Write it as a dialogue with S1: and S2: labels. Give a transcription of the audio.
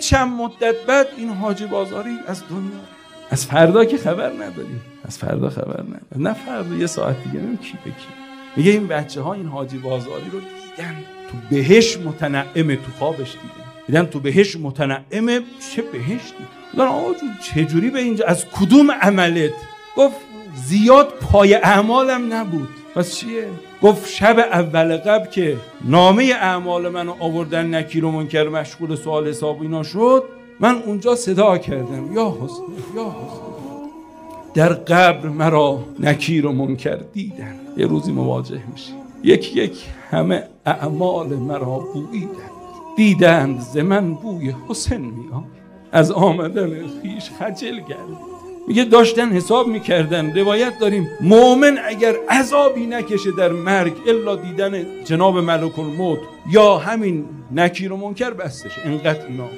S1: چند مدت بعد این حاجی بازاری از دنیا، از فردا که خبر نداریم، از فردا خبر نداریم، نه فردا یه ساعت دیگه نمیم کی به کی. میگه این بچه ها این حاجی بازاری رو دیدن تو بهشت متنعمه، تو خوابش دیدن تو بهشت متنعمه. چه بهشتی؟ گفتن آقا جون چجوری به اینجا، از کدوم عملت؟ گفت زیاد پای اعمالم نبود. پس چیه؟ گفت شب اول قبل که نامه اعمال منو آوردن، نکیر و منکر مشغول سوال حساب اینا شد، من اونجا صدا کردم یا حسین یا حسین، در قبر مرا نکیر و منکر دیدن. یه روزی مواجه میشی، یک یک همه اعمال مرا دیدند ز من بوی حسین میاد، از آمدن خیش خجل گردید. میگه داشتن حساب میکردن. روایت داریم مؤمن اگر عذابی نکشه در مرگ الا دیدن جناب ملک الموت یا همین نکیر و منکر بستش، انقدر اینا